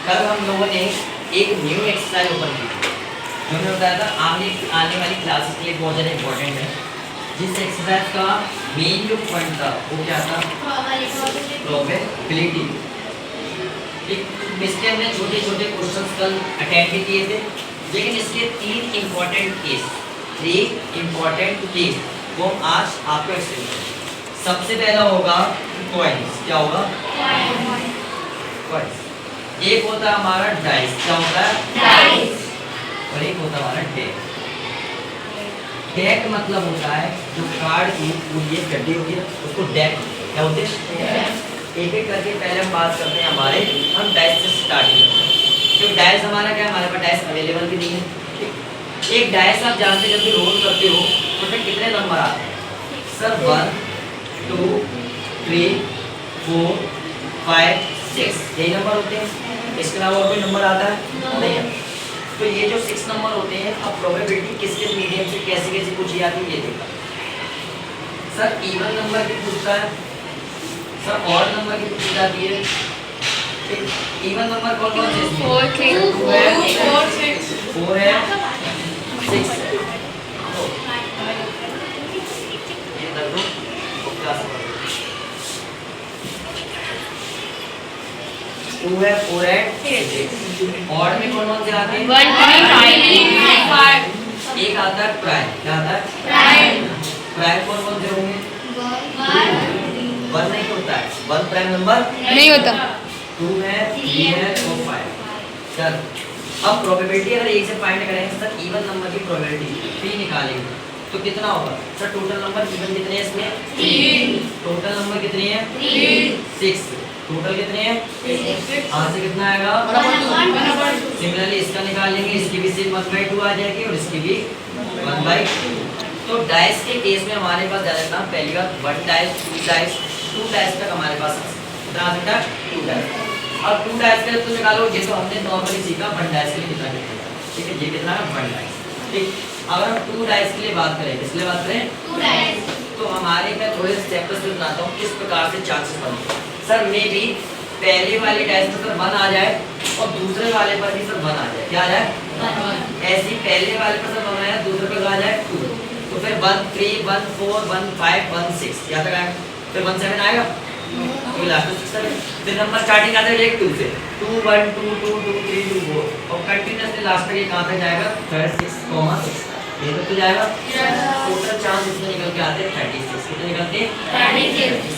कल हम लोगों ने एक न्यू एक्सरसाइज ओपन की थी, जो मैंने बताया था आने वाली क्लासेस के लिए बहुत ज़्यादा इंपॉर्टेंट है। जिस एक्सरसाइज का मेन जो पॉइंट था वो क्या था? प्रोबेबिलिटी। इसके हमने छोटे छोटे क्वेश्चंस कल अटेंड भी किए थे, लेकिन इसके तीन इंपॉर्टेंट केस वो हम आज आपको एक्सप्लेन करेंगे। सबसे पहला होगा कॉइन्स। क्या होगा? कॉइन्स। एक होता है हमारा डाइस। क्या होता है? डाइस। और एक होता है हमारा डेक। डेक मतलब होता है जो कार्ड की पूरी एक गड्डी होती है उसको डेक। क्या होते हैं? एक एक करके पहले हम बात करते हैं हम डाइस से स्टार्टिंग करते हैं। तो डाइस हमारा क्या है? हमारे पास डाइस अवेलेबल भी नहीं है। एक डाइस आप जानते जब भी रोल करते हो तो उसमें कितने नंबर आते हैं? सर 1 2 3 4 5 6 यही नंबर होते हैं। इसके अलावा और कोई नंबर आता है? नहीं है। तो ये जो 6 नंबर होते हैं, अब प्रोबेबिलिटी किस किस मीडियम से कैसे कैसे पूछी जाती है ये देखा। सर इवन नंबर की पूछता है, सर ऑड नंबर की पूछी जाती है। इवन नंबर कौन कौन से? 4 है 6 है। ये कर दो क्लास 2 है 4 है 6। ऑड में कौन कौन से आते हैं? 1 3 5। एक आता है प्राइम। क्या आता है? प्राइम। प्राइम कौन कौन से होंगे? 1 नहीं होता है। 1 प्राइम नंबर नहीं होता। 2 है 3 है 4 5। सर अब प्रोबेबिलिटी अगर एक से फाइंड करेंगे सर इवन नंबर की प्रोबेबिलिटी 3 निकालेंगे तो कितना होगा? सर टोटल नंबर इवन कितने हैं इसमें? 3। टोटल नंबर कितने हैं? 3 6। टोटल कितने हैं? 6। यहाँ से कितना आएगा? 1/2। सिमिलरली इसका निकालेंगे, इसकी भी सिर्फ 1/2 आ जाएगी और इसकी भी 1/2। तो डाइस के केस में हमारे पास ज्यादा ना पहली बार 1 डाइस 2 डाइस 2 डाइस तक हमारे पास कितना आ सकता है? 2 डाइस। अब 2 डाइस के लिए तो निकालो, ये तो हमने नॉर्मली सीखा 1 डाइस के लिए कितना कितना। ठीक है, ये कितना है? 1 डाइस। ठीक, अगर हम 2 डाइस के लिए बात करें, किस लिए बात करें? 2 डाइस। तो हमारे मैं थोड़े से स्टेप्स से बताता हूँ किस प्रकार से चांसेस बनते हैं। सर मे बी पहले वाले डाइस में सर 1 आ जाए और दूसरे वाले पर भी सर 1 आ जाए। क्या आ जाए? 1। ऐसे पहले वाले पर सर 1 आया, दूसरे पर आ जाए 2। तो फिर 1 3 1 4 1 5 1 6 क्या तक आएगा? फिर 1 7 आएगा। तो लास्ट में 6 फिर नंबर स्टार्टिंग आता है 1 2 से 2 1 2 2 2 3 2 4 और कंटीन्यूअसली लास्ट तक ये कहां तक जाएगा? 36 ये तक तो जाएगा। टोटल चांस इसमें निकल के आते हैं 36। कितने निकलते हैं? 36।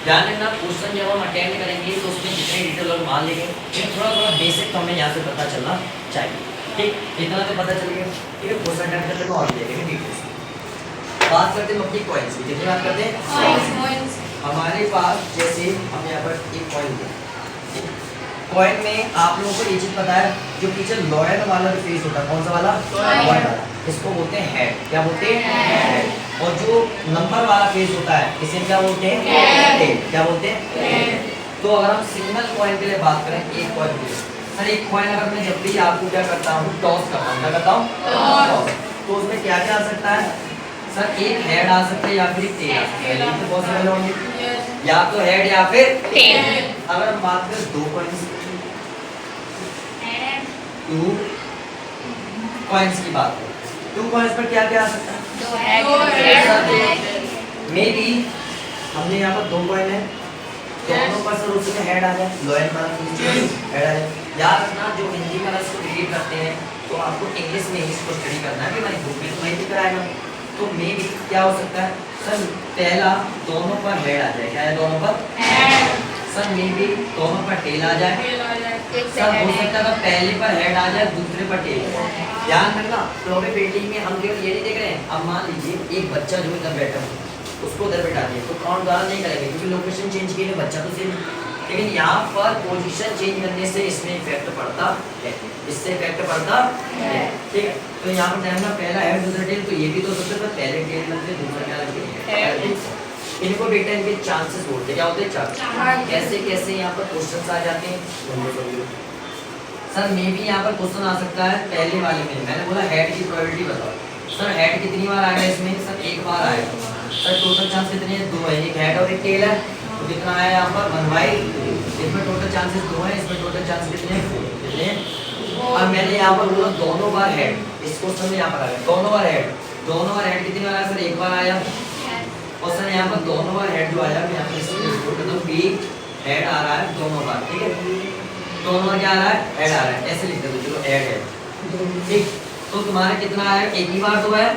ध्यान रखना क्वेश्चन जब हम अटेंड करेंगे तो उसमें जितने डिटेल और मान लेंगे लेकिन थोड़ा थोड़ा बेसिक तो हमें यहाँ से पता चलना चाहिए। ठीक, इतना तो पता चल गया। ठीक है, क्वेश्चन अटेंड करते हैं और देखेंगे डिटेल्स। बात करते हैं अपनी कॉइन्स की। कितनी बात करते हैं? कॉइन्स। हमारे पास जैसे हम यहाँ पर एक कॉइन लिया, कॉइन में आप लोगों को ये चीज पता है जो पीछे लॉयल वाला जो फेस होता है, कौन सा वाला? लॉयल वाला, इसको बोलते हैं हेड। क्या बोलते हैं? हेड। और जो नंबर वाला फेस होता है इसे क्या बोलते हैं? टेल। क्या बोलते हैं? टेल। तो अगर हम सिंगल कॉइन के लिए बात करें, एक कॉइन के लिए सर एक कॉइन अगर मैं जब भी आपको क्या करता हूँ टॉस करता हूँ, क्या करता हूँ? तो उसमें क्या क्या आ सकता है? सर एक हेड आ सकता है या फिर एक टेल आ सकता है। ये तो पॉसिबल होंगे, या तो हेड या फिर टेल। अगर हम बात करें 2 कॉइन्स 2 कॉइन्स की बात करें, 2 कॉइन्स पर क्या क्या आ सकता है? मे बी हमने यहाँ पर 2 कॉइन है, दोनों पर सर उसमें हेड आ जाए, लॉयल वाला हेड आ जाए। याद रखना जो हिंदी में इसको रीड करते हैं तो आपको इंग्लिश में ही इसको स्टडी करना है कि हमारी बुक में तो वही दिख रहा है। तो मे बी क्या हो सकता है? सर पहला दोनों पर हेड आ जाए। क्या है? दोनों पर हेड। सर मे बी दोनों पर टेल आ जाए। सर हो सकता है पहले पर हेड आ जाए दूसरे पर टेल। ध्यान रखना प्रोबेबिलिटी में हम केवल ये नहीं देख रहे हैं। अब मान लीजिए एक बच्चा जो इधर बैठा है उसको उधर बैठा दिया तो काउंट ज्यादा नहीं करेंगे क्योंकि लोकेशन चेंज की है, बच्चा तो सेम, लेकिन यहाँ पर पोजीशन चेंज करने से इसमें इफेक्ट पड़ता है, इससे इफेक्ट पड़ता है। ठीक है, तो यहाँ पर देखना पहला हेड दूसरा टेल, तो ये भी तो सबसे पहले टेल लगते दूसरा क्या लगते हैं? इनको डेटा इनके चांसेस बोलते हैं। क्या होते हैं? चांसेस। कैसे कैसे यहाँ पर क्वेश्चंस आ जाते हैं? सर मे बी यहाँ पर क्वेश्चन आ सकता है पहले वाले में मैंने बोला हेड की प्रोबेबिलिटी बताओ। सर हेड कितनी बार आएगा इसमें? सर एक बार आएगा। सर टोटल चांस कितने हैं? 2 है, एक हेड और एक टेल है, तो कितना आया यहाँ पर? 1/2। इसमें टोटल चांसेस 2 है, इसमें टोटल चांस कितने हैं? 4। कितने हैं। अब मैंने यहाँ पर बोला दोनों बार हेड, इस क्वेश्चन में यहाँ पर आया दोनों बार हेड, दोनों बार हेड कितनी बार आया सर, एक बार आया। और सर यहाँ पर दोनों बार हेड जो आया मैं यहाँ पर इसको लिख दूं बी हेड आ रहा है दोनों बार, ठीक है, दोनों बार क्या आ रहा है, हेड आ रहा है, ऐसे लिख दो चलो हेड है, ठीक। तो तुम्हारा कितना आया, एक ही बार तो है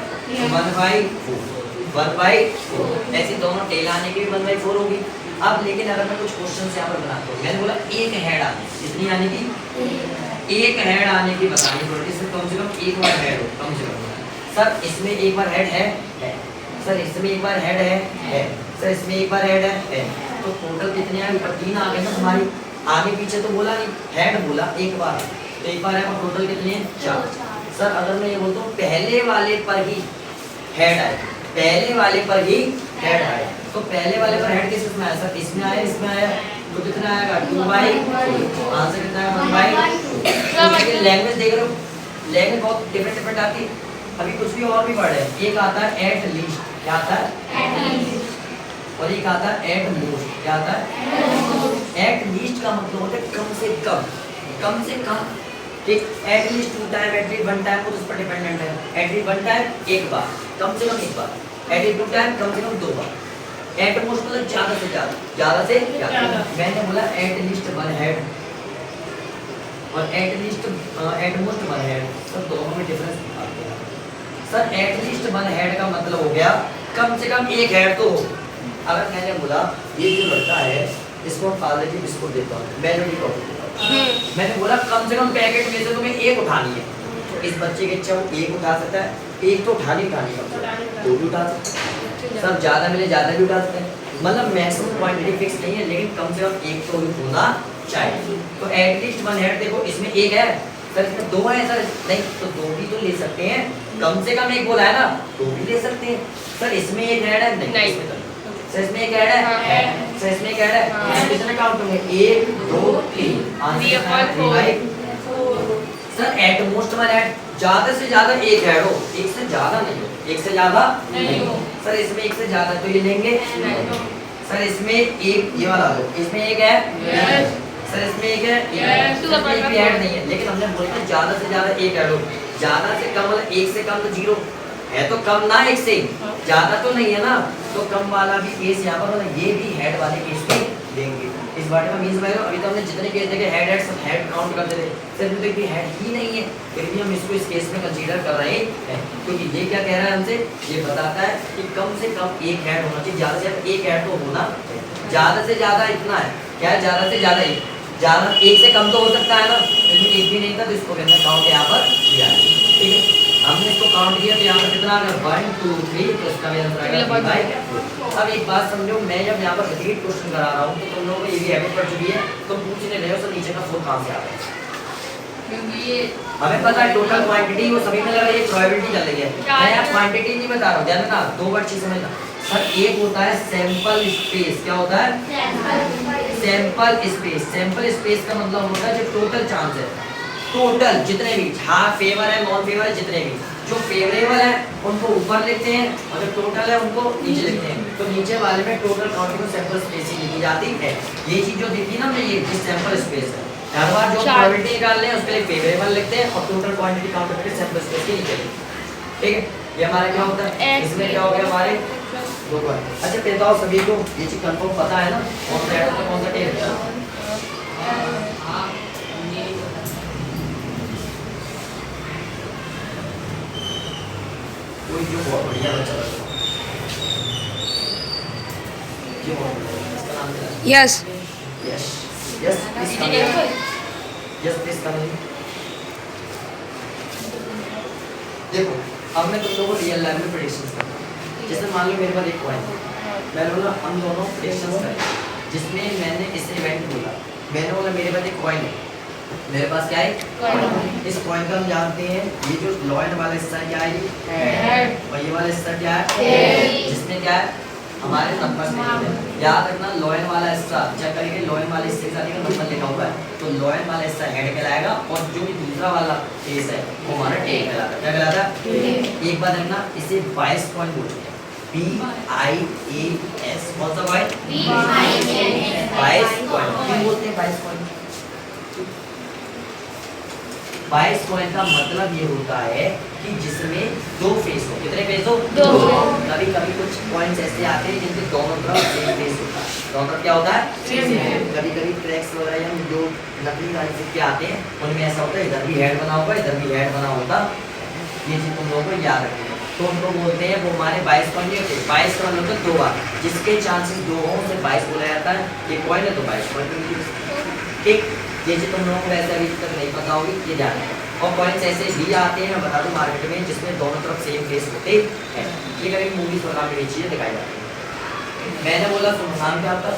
1/4 ऐसे दोनों टेल आने की भी 1/4 होगी। अब लेकिन अगर मैं कुछ क्वेश्चन यहाँ पर बनाता हूँ, मैंने बोला एक हेड आने कितनी आने की, एक हेड आने की बतानी पड़ती है, कम से कम एक बार हेड हो, कम से कम। सर इसमें एक बार हेड है, सर इसमें एक बार हेड है, सर इसमें एक बार हेड है, तो टोटल कितने आए, ऊपर 3 आ गए ना हमारी, आगे पीछे तो बोला नहीं, हेड बोला एक बार, तो एक बार है और टोटल कितने हैं 4। सर अगर मैं ये बोलता हूँ पहले वाले पर ही हेड आए, पहले वाले पर ही हेड आए, तो पहले वाले पर हेड किसमें आया सर, इसमें आया, इसमें आया, तो कितना आएगा 2/2, आंसर कितना है 1/2। लैंग्वेज देख रहे हो, लैंग्वेज बहुत डिफरेंट आती है। अभी कुछ भी और भी वर्ड है, एक आता है एट लीस्ट, क्या आता है, और एक आता है एट मोस्ट, क्या आता है, एट लीस्ट का मतलब होता है कम से कम, कम से कम, ठीक। At least 2 time, at least 1 time, वो उस पर डिपेंडेंट है। एट लीस्ट 1 टाइम एक बार, कम से कम एक बार, एट लीस्ट 2 टाइम कम से कम 2 बार, एट मोस्ट मतलब ज्यादा से ज्यादा, ज्यादा से ज्यादा। मैंने बोला एट लीस्ट 1 हेड और at least at most 1 head, सब दोनों में डिफरेंस निकालते हैं। सर एट लीस्ट 1 हेड का मतलब हो गया कम से कम एक हेड तो हो। अगर मैंने बोला ये जो लड़का है इसको पार्ले जी बिस्कुट देता हूँ, मेलोडी कॉफी देता हूँ, मैंने बोला कम से कम पैकेट में से तुम्हें एक उठानी है, तो इस बच्चे की इच्छा वो एक उठा सकता है, एक तो उठानी कम से कम, दो भी उठा सकता है, सब ज़्यादा मिले ज़्यादा भी उठा सकते हैं, मतलब मैक्सिमम क्वांटिटी फिक्स नहीं है, लेकिन कम से कम एक तो होना चाहिए। तो एटलीस्ट 1 हेड देखो इसमें एक है सर, इसमें 2 है सर, नहीं तो 2 भी तो ले सकते हैं, कम से कम एक बोला है ना, 2 भी ले सकते हैं। सर इसमें एक हेड है, नहीं सर इसमें एक हेड है, सर इसमें एक हेड है, कितने काउंट होंगे 1 2 3, answer 3/4। Sir at most 1 head, ज्यादा से ज्यादा एक हेड हो, एक से ज्यादा नहीं हो, एक से ज्यादा नहीं हो। सर इसमें एक से ज्यादा तो ये लेंगे, सर इसमें एक ये वाला लो, इसमें एक है, सर इसमें एक है, इसमें एक भी ऐड नहीं है, लेकिन हमने बोला ज्यादा से ज्यादा एक ऐड हो, ज्यादा से कम मतलब एक से कम तो 0 है, तो कम ना एक से, ज्यादा तो नहीं है ना, तो कम वाला भी केस यहाँ पर मतलब ये भी हेड वाले केस भी देंगे। इस बारे में मींस भाई अभी तो हमने जितने केस देखे हेड सब हेड काउंट करते थे, सिर्फ तो कोई हेड ही नहीं है, फिर भी हम इसको इस केस में कंसीडर कर रहे हैं, क्योंकि ये क्या कह रहा है हमसे, ये बताता है कि कम से कम एक हेड होना चाहिए, ज्यादा से ज्यादा एक हेड तो होना, ज्यादा से ज्यादा इतना है, क्या है ज्यादा से ज्यादा एक, ज्यादा एक से कम तो हो सकता है ना, लेकिन एक भी नहीं था, तो इसको कहते हैं काउंट यहाँ पर किया, ठीक है। हमने इसको काउंट किया तो यहाँ पर कितना आ गया 1 2 3, तो इसका भी आंसर आएगा 3/4। अब एक बात समझो, मैं जब यहाँ पर रिपीट क्वेश्चन करा रहा हूँ तो तुम लोगों को ये भी हैबिट पड़ चुकी है, तुम पूछ नहीं रहे हो तो नीचे का 4 कहाँ से आ रहा है, हमें पता है टोटल क्वांटिटी वो सभी में लग रही है, प्रोबेबिलिटी चल रही है, मैं यहाँ क्वांटिटी नहीं बता रहा हूँ, ध्यान रखना, 2 वर्ड चीज समझना। सर एक होता है सैंपल स्पेस, क्या होता है सैंपल स्पेस, सैंपल स्पेस का मतलब होता है जो टोटल चांस है, टोटल जितने भी, हाँ फेवर है नॉन फेवर है जितने भी, जो फेवरेबल है उनको ऊपर लिखते हैं और जो टोटल है उनको नीचे लिखते हैं, तो नीचे वाले में टोटल काउंटिंग को सैंपल स्पेस ही लिखी जाती है। ये चीज जो दिखी ना हमने, ये सैंपल स्पेस है, हर बार जो प्रोबेबिलिटी निकालने हैं उसके लिए फेवरेबल लिखते हैं और टोटल क्वांटिटी काउंट करके सैंपल स्पेस के नीचे लिखते हैं, ठीक है। ये हमारा क्या होता है, इसमें क्या हो गया हमारे 2 बार। अच्छा बताओ सभी को ये चीज कंफर्म पता है ना, कौन सा ऐड होता है कौन सा टेल होता है, कोई जो बहुत बढ़िया बच्चा लगता है, ये बहुत बढ़िया, इसका नाम क्या है, yes yes yes please come in. देखो अब मैं तुम लोगों को रियल लाइफ में प्रेडिक्शंस करता हूँ, जैसे मान लो मेरे पास एक कॉइन है, मैंने बोला हम दोनों प्रेडिक्शंस करें, जिसमें मैंने इस इवेंट बोला, मैंने बोला मेरे पास एक कॉइन है, मेरे पास क्या है, इस कॉइन का हम जानते हैं ये जो लॉयन वाला हिस्सा है क्या है ये, और ये वाला हिस्सा क्या है, जिसमें क्या है हमारे नंबर लिखे हैं, याद रखना लॉयन वाला हिस्सा चेक करेंगे, लॉयन वाले हिस्से के साथ नंबर लिखा हुआ है, तो लॉयन वाला हिस्सा हेड कहलाएगा और जो भी दूसरा वाला फेस है वो हमारा टेल कहलाता है, क्या कहलाता है। एक बात रखना, इसे बाइस कॉइन बोलते हैं, BIAS, कौन सा कॉइन, बाइस कॉइन, क्यों बोलते हैं बाइस कॉइन, बाइस कॉइन का मतलब ये होता है कि जिसमें दो फेस हो। कितने फेस हो? दो। कभी कभी कुछ कॉइन्स ऐसे आते हैं जिनके दोनों तरफ सेम फेस होता है। दोनों तरफ क्या होता है? कभी कभी क्रैक्स वगैरह या जो नकली वाले सिक्के आते हैं उनमें ऐसा होता है, इधर भी हेड बना होगा, इधर भी हेड बना होता। ये चीज तुम लोगों को याद रखनी है। तो उनको बोलते हैं, वो हमारे 22 कॉइन नहीं होते। 22 का मतलब दो बार, जिसके चांसेस दो हो उसे 22 बोला जाता है। ये कॉइन है तो 22 कॉइन। ठीक, ये चीज तुम लोगों को वैसे अभी तक नहीं पता होगी, ये जाना है। और कॉइन्स ऐसे भी आते हैं, मैं बता दूं मार्केट में, जिसमें दोनों तरफ सेम फेस होते हैं। ये कभी मूवीज वगैरह में ये चीजें दिखाई जाती हैं। मैंने बोला तुम नाम क्या आपका?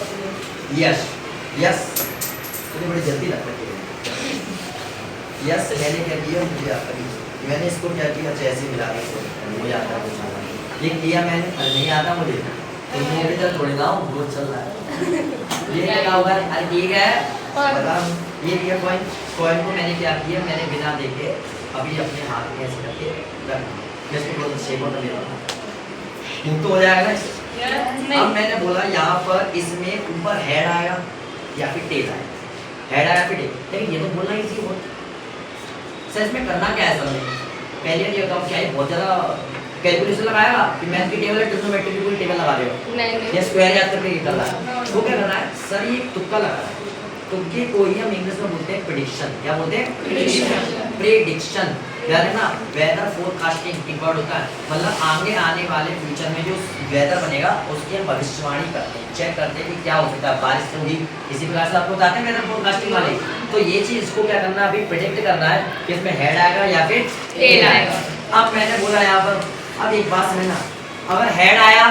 यश। यस, मुझे बड़ी जल्दी लगता है। यस, मैंने क्या किया, मुझे आता नहीं। मैंने इसको क्या किया, जैसे मिला के इसको मुझे आता है। ये किया मैंने, नहीं आता मुझे। तो मेरे इधर थोड़ी ना बहुत चल रहा है। ये क्या होगा? अरे ठीक है, बता। ये लिया कॉइन। कॉइन को मैंने क्या किया, मैंने बिना देखे अभी अपने हाथ में ऐसे करके रख दिया। मैं इसको बहुत शेप होता ले रहा हूँ, तो हो जाएगा ना। अब मैंने बोला यहाँ पर इसमें ऊपर हेड आएगा या फिर टेल आएगा। हेड आया फिर टेल, लेकिन ये तो बोलना ही थी। सर इसमें करना क्या है? सर पहले ये बताओ, क्या है बहुत ज़्यादा कैलकुलेशन लगाएगा कि मैथ की टेबल है, ट्रिग्नोमेट्री की पूरी टेबल लगा रहे हो? नहीं। ये स्क्वायर याद करके कर रहा है। वो क्या कर रहा है? सर ये तुक्का लगा रहा है। तुक्के को ही हम इंग्लिश में बोलते हैं प्रेडिक्शन। क्या बोलते हैं? प्रेडिक्शन। याद है ना, वेदर फोरकास्टिंग एक वर्ड होता है, मतलब आगे आने वाले फ्यूचर में जो वेदर बनेगा उसकी हम भविष्यवाणी करते हैं, चेक करते हैं कि क्या हो सकता है, बारिश होगी, इसी प्रकार से आपको बताते हैं वेदर फोरकास्टिंग वाले। तो ये चीज इसको क्या करना है, अभी प्रेडिक्ट करना है कि इसमें हेड आएगा या फिर टेल आएगा। अब मैंने बोला यहाँ पर, अब एक बात समझना, अगर हेड आया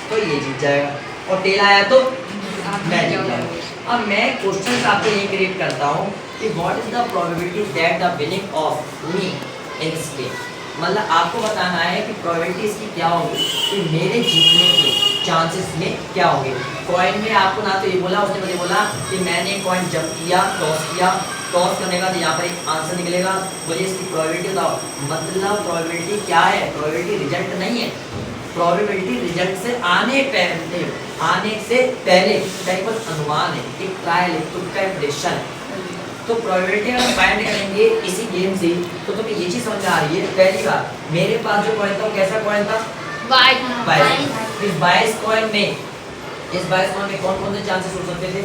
तो ये जीत जाएगा और टेल आया तो मैं जीत जाऊंगा। अब मैं क्वेश्चन आपको ये क्रिएट करता हूँ कि what is the probability that the winning of me in this game. मतलब आपको बताना है कि प्रोबेबिलिटी इसकी क्या होगी कि मेरे जीतने के चांसेस में क्या होंगे। कॉइन में आपको ना तो ये बोला, उसने मुझे बोला कि मैंने कॉइन जब किया, टॉस करने का, तो यहाँ पर एक आंसर निकलेगा, मुझे इसकी प्रोबेबिलिटी बताओ। मतलब प्रोबेबिलिटी क्या है? प्रोबेबिलिटी रिजल्ट नहीं है, प्रोबेबिलिटी रिजल्ट से आने से पहले केवल अनुमान है, एक ट्रायल है, तुक्का है, प्रेडिक्शन है। तो प्रोबेबिलिटी अगर फाइंड करेंगे इसी गेम से तो तुम्हें ये चीज समझ आ रही है। पहली बार मेरे पास जो कॉइन था वो कैसा कॉइन था? 22। इस 22 कॉइन में कौन कौन से चांसेस हो सकते थे?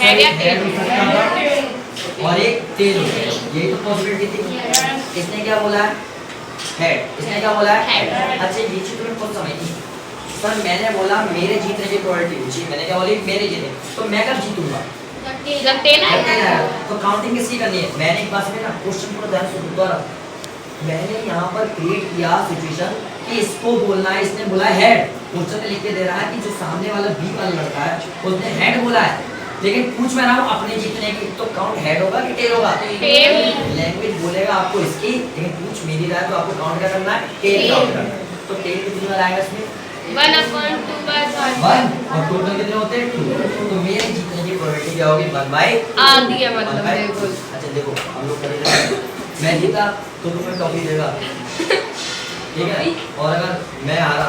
हेड या टेल और एक टेल, यही तो पॉसिबिलिटी थी। इसने क्या बोला है? हेड। इसने क्या बोला है? अच्छा ये चीज तुम्हें खुद समझनी। सर मैंने बोला मेरे जीतने की प्रोबेबिलिटी, मैंने क्या बोली? मेरे जीतने। तो मैं कब जीतूंगा? जब टेल आएगा। तो काउंटिंग किसकी करनी है? मैंने एक बात ना, क्वेश्चन पूरा ध्यान से दोबारा, मैंने यहाँ पर क्रिएट किया सिचुएशन कि इसको बोलना है, इसने बोला हेड। क्वेश्चन लिख के दे रहा है कि जो सामने वाला बी वाला लड़का है उसने हेड बोला है, लेकिन पूछ मैं रहा हूँ अपने जीतने की, तो काउंट हेड होगा कि टेल होगा? टेल। लैंग्वेज बोलेगा आपको इसकी, लेकिन पूछ मेरी रहा है तो आपको काउंट क्या करना है? टेल काउंट करना है। तो टेल कितनी बार आएगा इसमें? 1/2 और टोटल कितने होते हैं? 2। तो मेरे जीतने की प्रोबेबिलिटी क्या होगी? 1/2। आधी है मतलब बिल्कुल। अच्छा देखो हम लोग करेंगे, मैं जीता तो तुम्हें टॉफी देगा, ठीक है? और अगर मैं हारा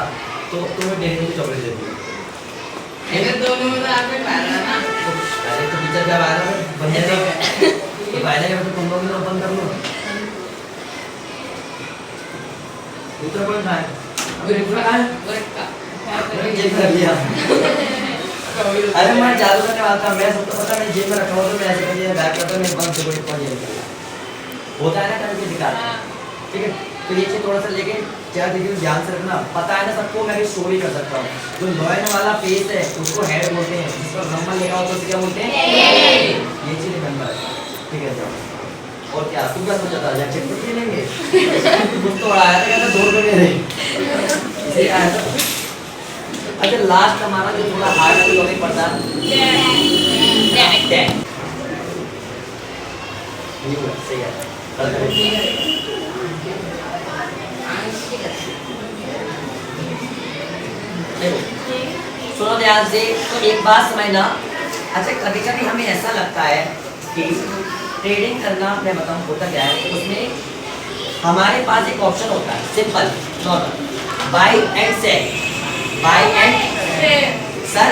तो तुम्हें डेली की चॉकलेट दे दूँगा। अगर दोनों में तो आपने पाया ना, तो पहले तो टीचर क्या पाया था? बढ़िया था। तो पहले तो तुम लोग भी ओपन कर लो। दूसरा कौन था? अभी दूसरा कहाँ है? मैंने जेब में रख लिया। अरे मैं जादू करने वाला था, मैं सोचता था मैं जेब में रखा हुआ तो मैं ऐसे कर दिया, बैग करता मैं बंद से कोई पॉइंट नहीं होता है ना कभी दिखा, ठीक है? तो ये चीज थोड़ा सा, लेकिन क्या देखिए ध्यान से रखना, पता है ना सबको, मैं भी स्टोरी कर सकता हूँ। जो लॉयन वाला फेस है उसको हेड बोलते हैं, जिस पर नंबर लिखा होता है उसे क्या बोलते हैं? ये चीज नंबर है, ठीक है? जाओ। और क्या तू क्या सोचा था? या चिपट भी लेंगे? कुछ तो आया था, कहता 2 रुपये दे दे, इसे आया था। अच्छा लास्ट हमारा जो थोड़ा हार्ड टॉपिक पड़ता है डेट। सही है। सुनो ध्यान से, तो एक बात समझना। अच्छा कभी कभी हमें ऐसा लगता है कि ट्रेडिंग करना, मैं बताऊं होता क्या है, उसमें हमारे पास एक ऑप्शन होता है simple normal, buy and sell. Buy and sir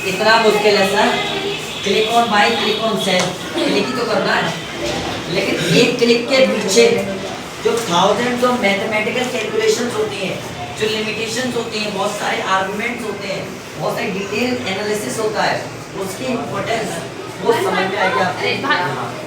इतना मुश्किल है sir? Click on buy, click on sell, click ही तो करना है। लेकिन एक क्लिक के पीछे जो थाउजेंड्स ऑफ मैथमेटिकल कैलकुलेशंस होती हैं, जो लिमिटेशंस होती हैं, बहुत सारे आर्गुमेंट्स होते हैं, बहुत सारे डिटेल एनालिसिस होता है, उसकी इंपॉर्टेंस वो समझ में आएगी आपको।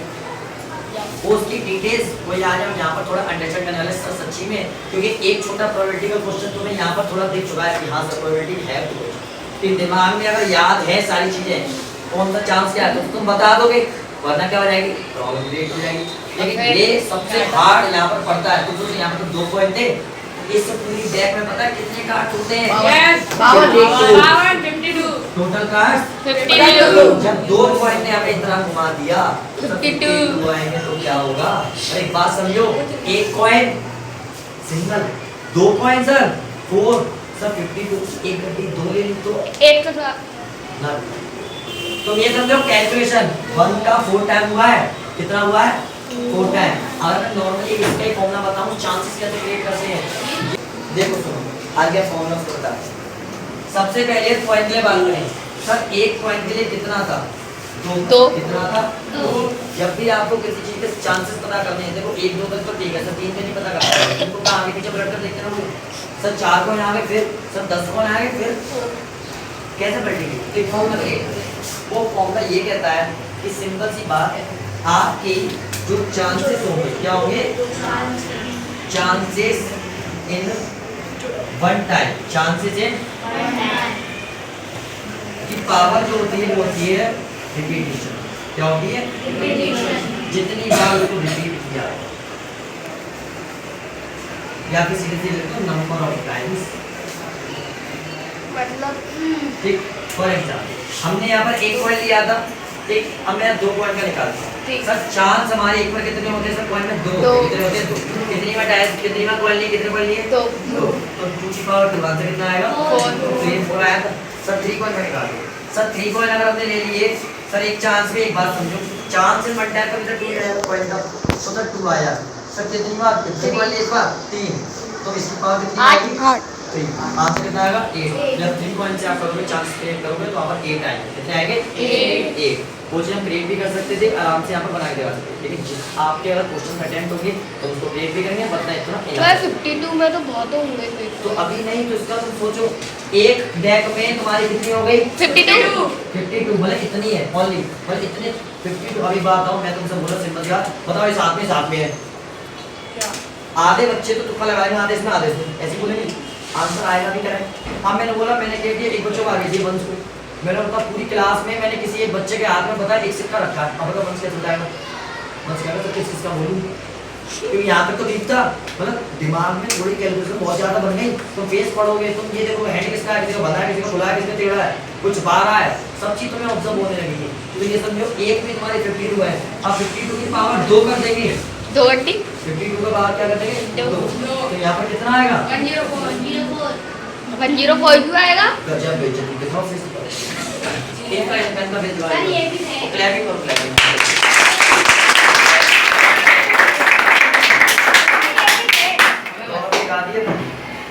उसकी डिटेल्स वो आज हम यहाँ पर थोड़ा अंडरस्टैंड करने वाले सच्ची में, क्योंकि एक छोटा प्रोबेबिलिटी का क्वेश्चन तुम्हें यहाँ पर थोड़ा दिख चुका है कि हाँ सर प्रोबेबिलिटी है, तो दिमाग में अगर याद है सारी चीजें कौन सा चांस क्या है तो तुम बता दोगे, वरना क्या हो जाएगी प्रोबेबिलिटी हो जाएगी। लेकिन ये सबसे हार्ड यहाँ पर पड़ता है। तो यहाँ पर तो 2 पॉइंट थे, इस पूरी डेक में पता है कितने कार्ड होते हैं? 52 टोटल कार्ड 52। जब 2 पॉइंट ने हमें इतना घुमा दिया 52 आएंगे तो क्या होगा? और एक बात समझो, एक coin single, 2 coin sir 4 sir 52, एक गड्डी 2 ले ली तो 8 का ना। तुम ये समझो कैलकुलेशन 1 का 4 टाइम हुआ है, कितना हुआ है 4 टाइम। अगर मैं नॉर्मली इसका एक फॉर्मूला बताऊं चांसेस कैसे क्रिएट करते हैं, देखो सुनो आगे फॉर्मूला बता। सबसे पहले पॉइंट के लिए बात करें सर, एक पॉइंट के लिए कितना था? 2 कितना था? 2। जब भी आपको किसी चीज के चांसेस पता करने हैं, देखो 1 2 तक तो ठीक है सर, 3 पे नहीं पता कर पाएंगे, इनको कहां आगे पीछे पलट कर देखते रहोगे सर, 4 कौन आ गए, फिर सर 10 कौन आ गए, फिर कैसे पलटेंगे? तो एक फॉर्मूला है, वो फॉर्मूला ये कहता है कि सिंपल सी बात है, आपके जो चांसेस होंगे क्या होंगे? Chances in one time, chances in की पावर जो होती है वो होती है रिपीटिशन। क्या होती है? रिपीटिशन। जितनी बार उसको रिपीट किया या फिर सीधे सीधे लिखो नंबर ऑफ टाइम्स, मतलब ठीक। फॉर एग्जांपल हमने यहाँ पर एक पॉइंट लिया था, ठीक, अब मैं 2 पॉइंट का निकालता हूँ सर। चांस हमारे एक पर कितने होते हैं सर? पॉइंट में 2 कितने होते हैं? 2। कितनी में टाइम, कितनी में कॉइन लिए, कितने कॉइन लिए? 2। तो 2 की पावर 2 आंसर कितना आएगा? 4। तो ये 4 आया था सर। 3 कॉइन का निकाल दो सर। 3 कॉइन अगर हमने ले लिए सर, एक चांस में, एक बात समझो, चांस से मल्टीप्लाई करके सर 2 आया कॉइन का, तो सर 2 आया सर। कितनी बार, कितने कॉइन लिए इस बार? 3। तो इसकी पावर कितनी आएगी? 8। आंसर कितना आएगा? 8। जब 3 कॉइन से आप करोगे चांस क्रिएट करोगे तो वहाँ पर 8 आएंगे। कितने आएंगे? 8। क्वेश्चन हम क्रिएट भी कर सकते थे, आराम से यहाँ पर बना के दिखा सकते थे, लेकिन आपके अगर क्वेश्चन अटेम्प्ट होंगे तो उसको क्रिएट भी करेंगे, वरना इतना सर 52 में तो बहुत होंगे फिर तो अभी नहीं। तो इसका तुम सोचो, एक डेक में तुम्हारी कितनी हो गई? 52 भले इतनी है ओनली, भले इतने 52। अभी बात बताऊं, मैं तुमसे बोला सिंपल सा, बताओ इस साथ में है आधे बच्चे तो तुक्का लगाएंगे, आधे इसमें आधे इसमें, ऐसे बोलेंगे आंसर आएगा भी करेक्ट। हाँ मैंने बोला, मैंने कह दिया एक बच्चों को आगे वंश को, मैंने बोला पूरी क्लास में मैंने किसी एक बच्चे के हाथ में बताया 1 सिक्का रखा है, अब वंश कैसे जाएगा? वंश कहेगा तो किस किसका बोलूँ, क्योंकि यहाँ तक तो दिखता, मतलब दिमाग में थोड़ी कैलकुलेशन बहुत ज़्यादा बन गई। तुम फेस पढ़ोगे, तुम ये देखो हेड किसका है, किसी को बंधा है, किसी को खुला है, किसी को टेढ़ा है, कुछ छुपा रहा है, सब चीज़ तुम्हें ऑब्जर्व होने लगेगी। तो ये समझो एक में तुम्हारी 52 है, अब 52 की पावर 2 कर देंगे, 2 घंटे 52 का पावर क्या कर देंगे? 2। तो यहाँ पर कितना आएगा? 104 क्यों आएगा? गजब बेइज्जती, दिखाओ फेस पर एक पेन का भेज दो, क्लैपिंग और क्लैपिंग।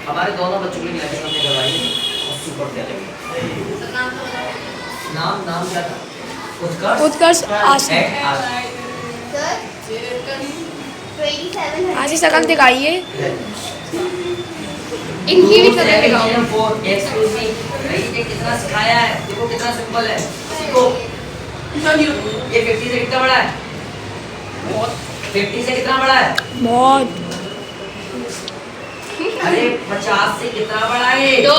हमारे दोनों बच्चों की क्लासेस हमने करवाई और सुपर थे लगे। नाम क्या था? उत्कर्ष आज ही शकल दिखाइए। इनकी भी शक्ल दिखाओ। एक्सक्यूज मी, ये कितना सिखाया है, देखो कितना सिंपल है, सीखो। ये 50 से कितना बड़ा है? 50 से कितना बड़ा है? बहुत। अरे 50 से कितना बड़ा है? 2।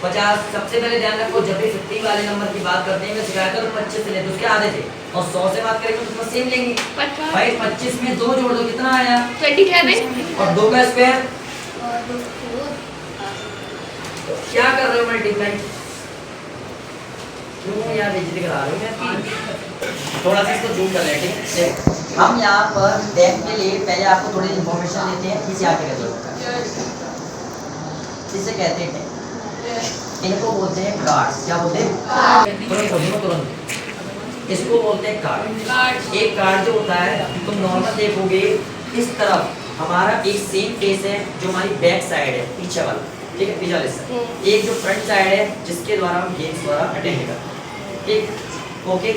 50 सबसे पहले ध्यान रखो, जब भी 50 वाले नंबर की बात करते हैं मैं सिखाया था तो 25 से ले तो उसके आधे थे, और 100 से बात करेंगे तो उसमें सेम लेंगे। भाई 25 में 2 जोड़ दो कितना आया? 27 और 2 का स्क्वायर क्या कर रहे हो? मल्टीप्लाई क्यों यार बेइज्जती करा रहे हो यार? थोड़ा सा इसको जूम कर लेते हैं। हम यहाँ पर डेक के लिए पहले आपको थोड़ी इन्फॉर्मेशन देते हैं, इसे आगे कहते हैं, इसे कहते हैं, इनको बोलते हैं कार्ड्स। क्या बोलते हैं? तुरंत इसको बोलते हैं कार्ड। एक कार्ड जो होता है तुम नॉर्मल देखोगे इस तरफ हमारा एक सेम फेस है जो हमारी बैक साइड है, पीछे वाला, ठीक है, पीछे वाले साइड। एक जो फ्रंट साइड है जिसके द्वारा हम गेम्स द्वारा अटेंड करते हैं, ठीक। ओके,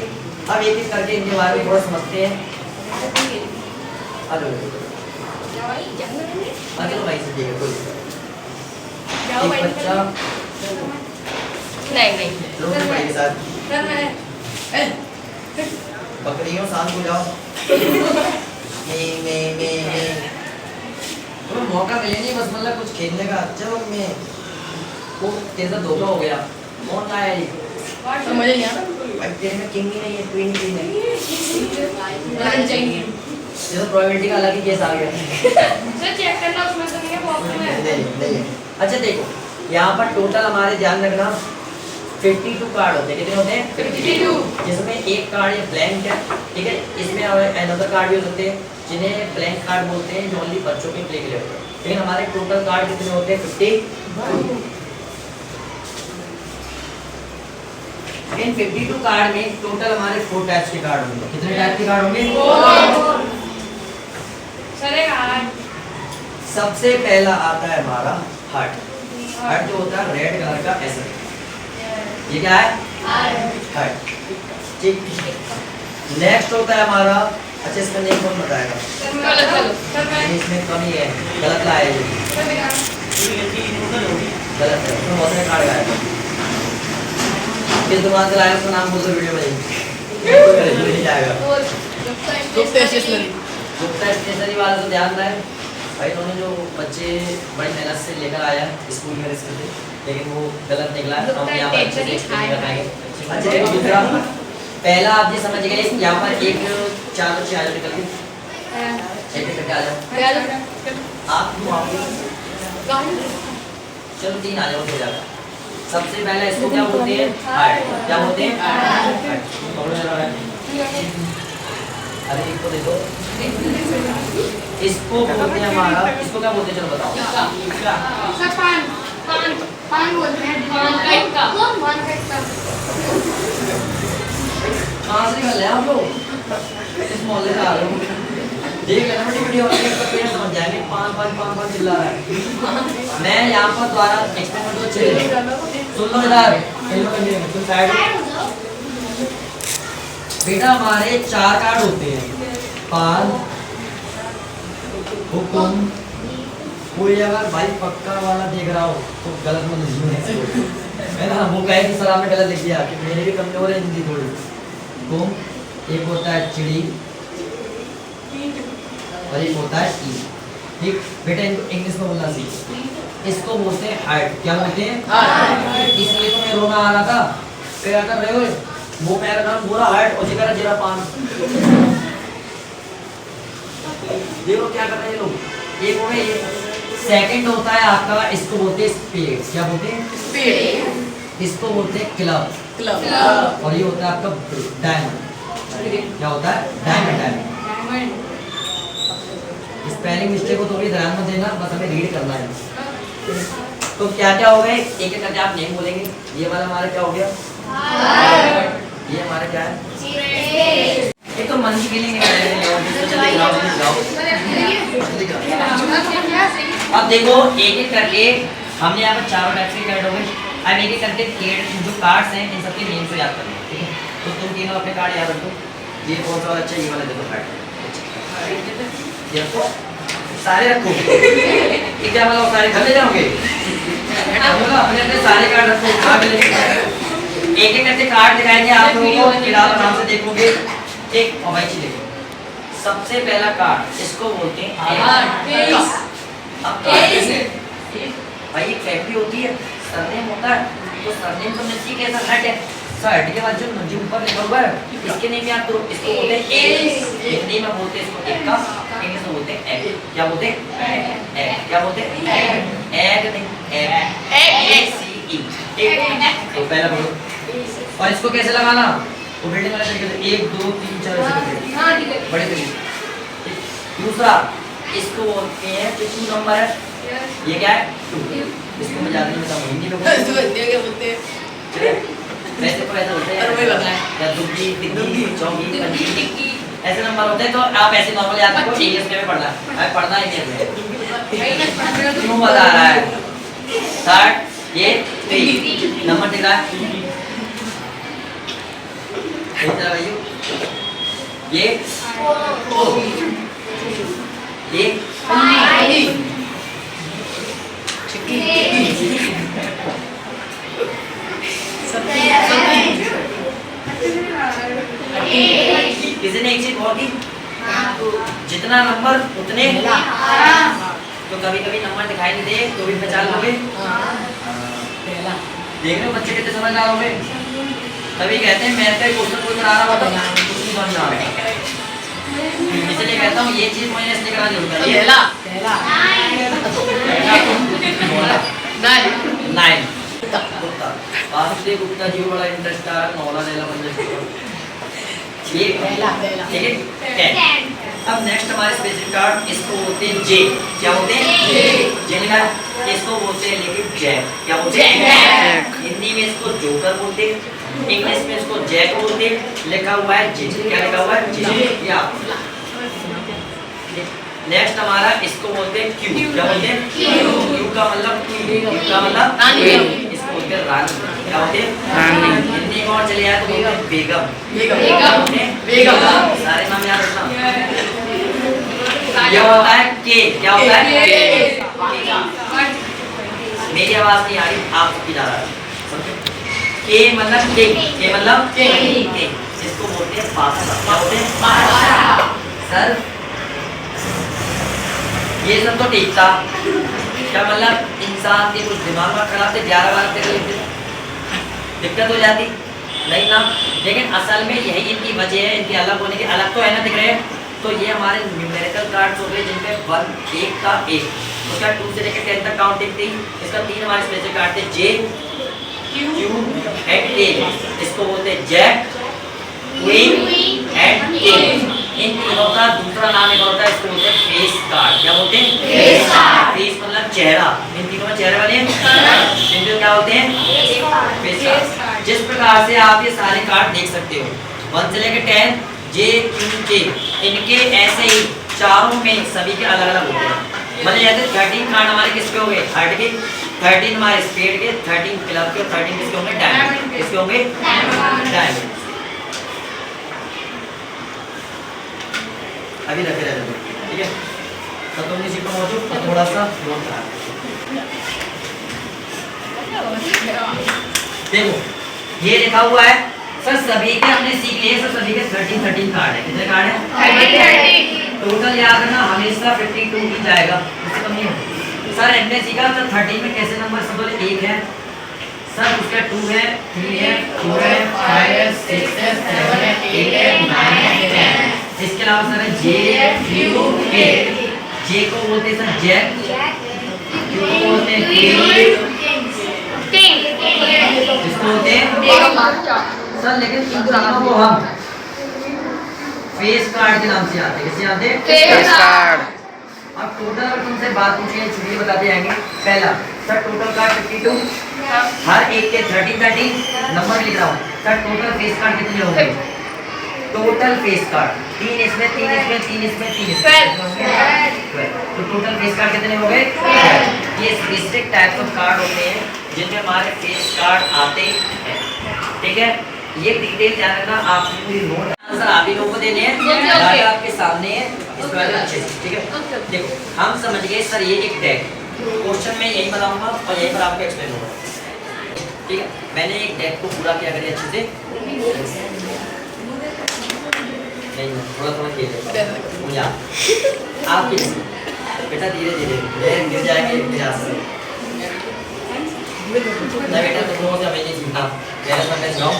अब एक एक करके इनके बारे में थोड़ा समझते हैं। चलो भाई से ठीक है कोई एक बच्चा नहीं लोग भाई के साथ बकरियों शाम को जाओ मैं तुम्हें मौका मिले नहीं बस मतलब कुछ खेलने का चलो मैं वो तेरे साथ धोखा हो गया कौन लाया ये तो मजा नहीं आता भाई तेरे में किंग ही नहीं है क्वीन ही नहीं चाहिए ये तो प्रोबेबिलिटी का अलग ही केस आ गया सर चेक करना उसमें तो नहीं है बॉक्स में नहीं है। अच्छा देखो यहाँ पर टोटल हमारे ध्यान रखना 52 कार्ड होते हैं कितने होते हैं 52 जिसमें एक कार्ड ये ब्लैंक है ठीक है इसमें अनदर कार्ड भी हो सकते हैं जिन्हें ब्लैंक कार्ड बोलते हैं जो ओनली बच्चों के प्ले के लिए होते हैं लेकिन हमारे टोटल कार्ड कितने होते हैं 50 इन 52 कार्ड में टोटल हमारे 4 टाइप्स के कार्ड होंगे कितने टाइप के कार्ड होंगे सर एक हार्ट सबसे पहला आता है हमारा हार्ट हार्ट जो होता है रेड कलर का ऐसा ये क्या है हार्ट ठीक नेक्स्ट होता है हमारा अच्छा इसका नेम कौन बताएगा इसमें कमी है गलत लाया है गलत है उसमें बहुत सारे कार्ड आए किस दुकान से लाया उसका नाम बोल दो वीडियो में नहीं जाएगा गुप्ता स्टेशनरी वाला तो ध्यान रहे भाई उन्होंने जो बच्चे बड़ी मेहनत से लेकर आया स्कूल में रिस्क थे लेकिन वो गलत निकला हम यहाँ पर अच्छे से एक्सप्लेन कर पाएंगे अच्छा देखो दूसरा पहला आप ये समझ गए यहाँ पर एक 4 बच्चे आ जाओ निकल के एक करके आ जाओ आप क्यों आओगे चलो 3 आ जाओ हो जाएगा सबसे पहले इसको क्या बोलते हैं हार्ट क्या बोलते हैं अरे एक को देखो इसको बोलते हैं हमारा इसको क्या बोलते हैं चलो बताओ सर पान बोलते हैं पान का कहाँ से निकल रहे हैं आप लोग इस मोहल्ले से आ रहे हो देख लेना बड़ी वीडियो वाले एक पेड़ समझ जाएंगे पान चिल्ला रहा है मैं यहाँ पर द्वारा एक्सपेरिमेंट को चले सुन लो इधर तुम साइड बेटा हमारे 4 कार्ड होते हैं पान हुकुम कोई अगर भाई पक्का वाला देख रहा हो तो गलत मत लीजिए है ना वो कहे कि सलाम में गलत लिख दिया कि मेरे भी कमजोर है हिंदी थोड़ी हुकुम एक होता है चिड़ी और एक होता है ई ठीक बेटा इनको इंग्लिश में बोलना सीख इसको बोलते हैं हार्ट क्या बोलते हैं इसलिए तो मैं रोना आ रहा था क्या कर रहे हो वो मेरा नाम पूरा हार्ट और जिगर जीरा पान देखो क्या कर रहे हैं लोग एक हो गया ये सेकंड होता है आपका इसको बोलते हैं स्पेड क्या बोलते हैं स्पीड इसको बोलते हैं क्लब क्लब और ये होता है आपका डायमंड क्या होता है डायमंड स्पेलिंग मिस्टेक हो तो भी ध्यान मत देना बस हमें रीड करना है तो क्या क्या हो गए एक एक करके आप नेम बोलेंगे ये वाला हमारा क्या हो गया ये हमारा क्या है एक तो मन की फीलिंग है अब देखो एक एक करके हमने यहाँ पर 4 टाइप के कार्ड हो गए अब एक एक करके जो कार्ड्स हैं इन सबके नेम से याद करना ठीक है तो तुम तीनों अपने कार्ड याद रखो ये कौन सा वाला अच्छा ये वाला देखो कार्ड ये रखो सारे रखो ये क्या वाला सारे घर ले जाओगे अपने अपने सारे कार्ड रखो एक एक करके कार्ड दिखाएंगे आप लोगों को फिर आप आराम से देखोगे एक और भाई देखो सबसे पहला कार्ड इसको बोलते हैं अब भाई एक फैमिली होती है सरनेम होता है तो सरनेम तो नजदीक ऐसा हट है हट के बाद जो ऊपर लिखा हुआ है इसके नेम याद करो इसको बोलते हैं हिंदी में बोलते हैं इसको एक्का इंग्लिश में बोलते हैं एग क्या बोलते हैं एग क्या बोलते हैं एग नहीं एग सी ई तो पहला बोलो और इसको कैसे लगाना वो बिल्डिंग वाले तरीके से 1 2 3 4 ऐसे करके बड़े तरीके दूसरा इसको बोलते हैं जो 2 नंबर है ये क्या है 2 इसको मैं ज्यादा नहीं बताऊंगा हिंदी में बोलते हैं वैसे तो ऐसा होता है और वही बताना है या दुग्गी टिक्की चौकी पंजी टिक्की ऐसे नंबर होते हैं तो आप ऐसे नॉर्मल याद रखो इंग्लिश में पढ़ना है पढ़ना ही नहीं है क्यों बता रहा है स्टार्ट ये 3 नंबर दिख रहा है इधर आइए ये ओ, ये किसी ने एक चीज और की, जितना नंबर उतने, तो कभी कभी नंबर दिखाई नहीं दे तो भी पहचान लोगे। देख रहे हो बच्चे कितने समझदार हो गए। तभी कहते हैं मैथ का क्वेश्चन कोई करा रहा होता कुछ नहीं समझ आ रहा। इसलिए कहता हूँ ये चीज मैंने इसलिए करा जरूर करी है। 9 वासुदेव गुप्ता जी बड़ा इंटरेस्ट आ रहा नौला लेला बंदे ये पहला ठीक है 10। अब नेक्स्ट हमारे स्पेशल कार्ड इसको बोलते हैं जे। क्या बोलते हैं जे लिखा है। इसको बोलते हैं लेकिन जैक। क्या बोलते हैं जैक। हिंदी में इसको जोकर बोलते हैं, इंग्लिश में इसको जैक बोलते हैं। लिखा हुआ है जे। क्या लिखा हुआ है जे। या नेक्स्ट हमारा इसको बोलते हैं क्यू। क्या बोलते हैं क्यू का मतलब रानी। इसको बोलते हैं रानी। क्या बोलते हैं रानी। हिंदी में और चले आए तो बोलते हैं बेगम। बेगम सारे नाम याद रखना। ये होता है के। क्या होता है के। मेरी आवाज नहीं आ रही आपकी जा रहा है। के मतलब के मतलब के। इसको बोलते हैं बादशाह। क्या बोलते हैं बादशाह। सर ये सब तो ठीक था। क्या मतलब इंसान के कुछ दिमाग में खराब थे 11-12 तक लिखते दिक्कत हो जाती नहीं ना। लेकिन असल में यही इनकी वजह है, इनके अलग होने के। अलग तो है ना दिख रहे हैं। तो ये हमारे न्यूमेरिकल कार्ड्स हो गए जिनमें 1 1 का 1, उसका 2 से लेकर 10 तक काउंटिंग थी। इसका 3 हमारे स्पेशल कार्ड थे जे क्यू एंड ए। इसको बोलते हैं जैक क्वीन एंड किंग। इन तीनों का दूसरा नाम एक होता है, इसको बोलते हैं फेस कार्ड। क्या बोलते हैं फेस कार्ड। फेस मतलब चेहरा। इन तीनों में चेहरे वाले इनको क्या होते हैं फेस कार्ड। जिस प्रकार से आप ये सारे कार्ड देख सकते हो 1 से लेकर 10 जे क्यू के, इनके ऐसे ही चारों में सभी के अलग अलग होते हैं। मतलब जैसे 13 कार्ड हमारे किसके होंगे हार्ट के, 13 हमारे स्पेड के, 13 क्लब के, 13 किसके होंगे डायमंड। किसके होंगे डायमंड। अभी रखे रहते हैं ठीक है। सतोनी जी पर मौजूद थोड़ा सा नोट करा देखो ये लिखा हुआ है सर सभी के हमने सीख लिए सर सभी के 13 कार्ड है। कितने कार्ड है 13। टोटल याद रखना हमेशा 52 ही जाएगा, उससे कम नहीं होगा। सर हमने सीखा सर 13 में कैसे नंबर सब बोले 1 है सर, उसका 2 है 3 है 4 है 5 है 6 है 7 है 8 है 9 है 10। इसके अलावा सर है जे क्यू के। जे को बोलते हैं सर जैक, क्यू को बोलते हैं किंग, इसको बोलते हैं सर। लेकिन इन दोनों को हम फेस कार्ड के नाम से आते हैं। किससे आते हैं फेस कार्ड। अब टोटल अगर तुमसे बात पूछे छुट्टी बताते जाएंगे। पहला सर टोटल कार्ड 52, हर एक के 13 नंबर लिख रहा हूँ सर। टोटल फेस कार्ड कितने हो गए टोटल फेस कार्ड 3 इसमें 3 इसमें 3 इसमें 3 इसमें तो टोटल फेस कार्ड कितने हो गए। ये स्पेसिफिक टाइप्स ऑफ कार्ड होते हैं जिनमें हमारे फेस कार्ड आते हैं ठीक है। ये डिटेल ध्यान रखना, आप पूरी नोट आंसर आप ही लोगों को देने हैं। डाटा आपके सामने है इस बारे में अच्छे से ठीक है। देखो हम समझ गए सर ये एक डेक क्वेश्चन में यही बताऊंगा और यहीं पर आपको एक्सप्लेन होगा ठीक है। मैंने एक डेक को पूरा किया करिए अच्छे से। नहीं थोड़ा थोड़ा खेल मुझे आपकी बेटा धीरे धीरे गिर जाएंगे प्रयास से ना बेटा तुम लोगों से हमें नहीं सीखना मेरे सामने जाओ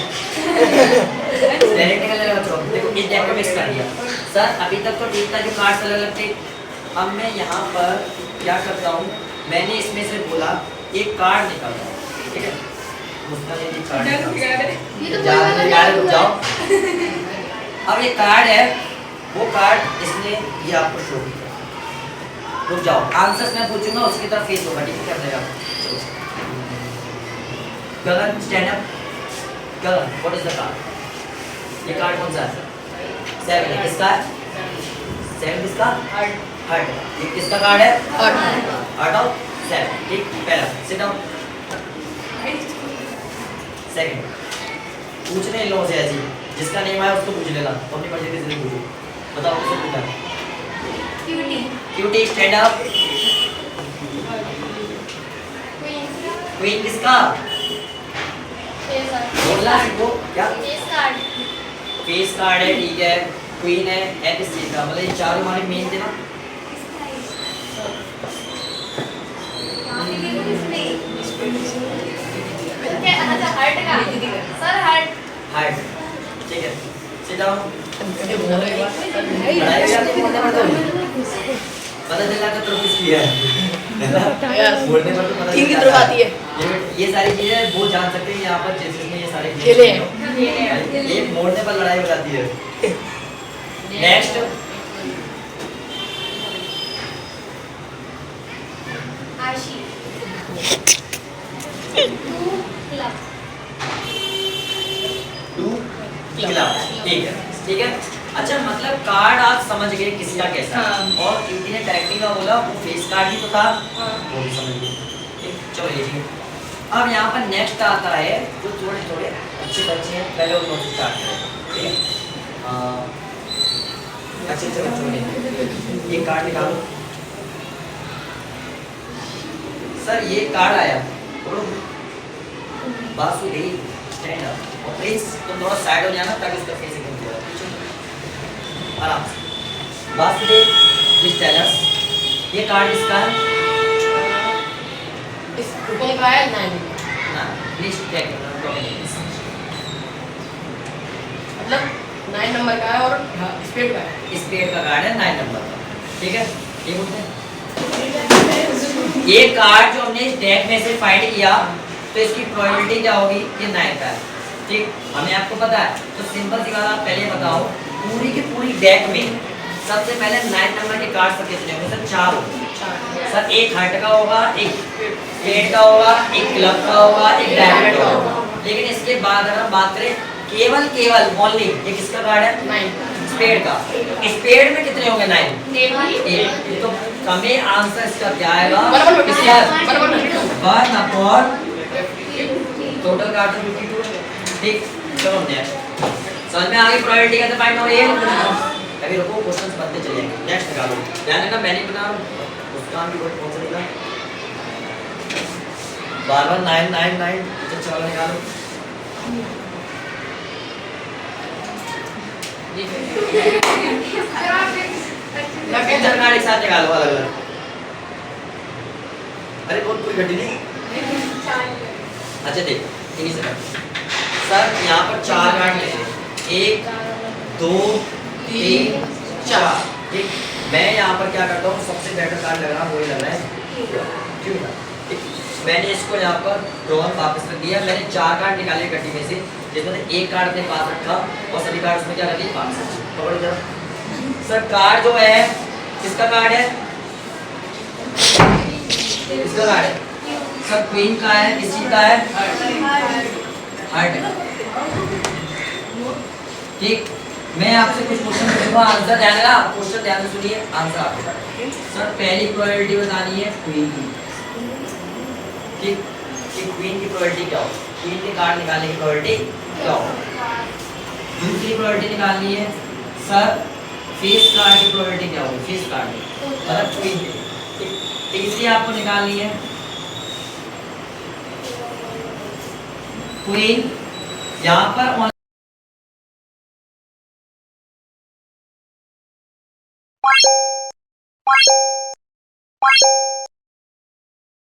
डायरेक्ट निकलने लगा। देखो इस डेक को मिक्स कर दिया सर। अभी तक तो ठीक था जो कार्ड्स अलग अलग थे। अब मैं यहाँ पर क्या करता हूँ, मैंने इसमें से बोला एक कार्ड निकालता हूँ ठीक है। जाओ अब ये कार्ड है वो कार्ड इसने ये आपको शो किया। रुक जाओ आंसर्स मैं पूछूंगा उसकी तरफ फेस होगा ठीक है। कर देगा Gagan stand up. Gagan what is the card. ये कार्ड कौन सा है 7 है। किसका 7 किसका हार्ट। ये किसका कार्ड है हार्ट ऑफ 7 ठीक। पहला सिट डाउन। सेकंड पूछने इन लोगों से ऐसी जिसका नेम आया उसको पूछ लेना, तो अपनी मर्जी से पूछो। बताओ किससे पूछा? Cutie cutie stand up. Queen किसका? बोलना है वो क्या? फेस कार्ड है, ठीक है। क्वीन है किस चीज का? मतलब ये चारों हमारे मेन थे ना। हार्ट, ठीक है। Sit down. ये बोल रहे हैं पढ़ाई भी आपने बोलने पर तो पता चला कि तुम किसकी है। यस बोलने पर तो पता तीन की चल तरफ जाता आती है। ये सारी चीजें वो जान सकते हैं यहाँ पर जिसमें ये सारे खेले हैं। ये मोड़ने पर लड़ाई हो जाती है। नेक्स्ट टू क्लब, ठीक है, ठीक है। अच्छा मतलब कार्ड आप समझ गए किसका कैसा है। हाँ। और क्योंकि ने डायरेक्टिंग का बोला वो फेस कार्ड ही तो था, हाँ। वो भी समझ गए। ठीक, चलो लीजिए। अब यहाँ पर नेक्स्ट आता है जो थोड़े थोड़े अच्छे बच्चे हैं, पहले उनको स्टार्ट करें, ठीक है। अच्छे अच्छे बच्चों ने ये कार्ड निकालो। सर ये कार्ड आया, बोलो वासुदेव स्टैंड अप। और प्लीज तुम थोड़ा साइड हो जाना ताकि उसका फेस एकदम क्लियर हो। आराम से। वासुदेव प्लीज टेल अस ये कार्ड किसका है? इस रुपये का है 9 ना प्लीज चेक मतलब 9 नंबर का है और स्पेड का है। स्पेड का कार्ड है 9 नंबर का, ठीक है। ये बोलते हैं ये कार्ड जो हमने इस डेक में से फाइंड किया तो इसकी प्रोबेबिलिटी क्या होगी? ये 9 का है, ठीक। हमें आपको पता है तो सिंपल सी बात आप पहले बताओ पूरी की पूरी डेक में सबसे पहले 9 नंबर के कार्ड सब कितने होंगे? सर 4 होंगे। सर एक हार्ट का होगा, एक स्पेड का होगा, एक क्लब का होगा, एक डायमंड का होगा। लेकिन इसके बाद अगर हम बात करें केवल ओनली ये किसका कार्ड है? 9 स्पेड का। स्पेड में कितने होंगे? 9। तो हमें आंसर इसका क्या आएगा? 1 अपॉन टोटल कार्ड 52, ठीक। चलो नेक्स्ट समझ में आ गई प्रोबेबिलिटी कैसे फाइंड हो रही है। अभी रुको क्वेश्चंस बनते चलेंगे। नेक्स्ट निकालो, ध्यान देना मैंने बना उसका भी कोई कौन सा निकाला बार 9 चलो निकालो। लगे कार्ड एक साथ निकालो अलग अलग। अरे बहुत कोई गड्डी नहीं। अच्छा देख इन्हीं से सर यहाँ पर 4 कार्ड ले 1 2 3 4, ठीक। मैं यहाँ पर क्या करता हूँ सबसे बेटर कार्ड लग रहा है वही लग रहा है, क्यों ना, ठीक। मैंने इसको यहाँ पर ड्रॉन वापस रख दिया। मैंने 4 कार्ड निकाले गड्डी में से जिसमें से एक कार्ड अपने पास रखा और सभी कार्ड उसमें क्या रखी? पास। पकड़ो जरा। सर कार्ड जो है किसका कार्ड है? किसका कार्ड है? सर क्वीन का है, किसी का है? हार्ट, ठीक। मैं आपसे कुछ क्वेश्चन पूछूंगा, आंसर ध्यान देना। क्वेश्चन ध्यान से सुनिए, आंसर आपको सर पहली प्रोबेबिलिटी बतानी है क्वीन की, ठीक। कि क्वीन की प्रोबेबिलिटी क्या हो? क्वीन के कार्ड निकालने की प्रोबेबिलिटी क्या हो? दूसरी प्रोबेबिलिटी निकालनी है सर फेस कार्ड की प्रोबेबिलिटी क्या होगी? फेस कार्ड मतलब क्वीन की। तीसरी आपको निकालनी है क्वीन यहाँ पर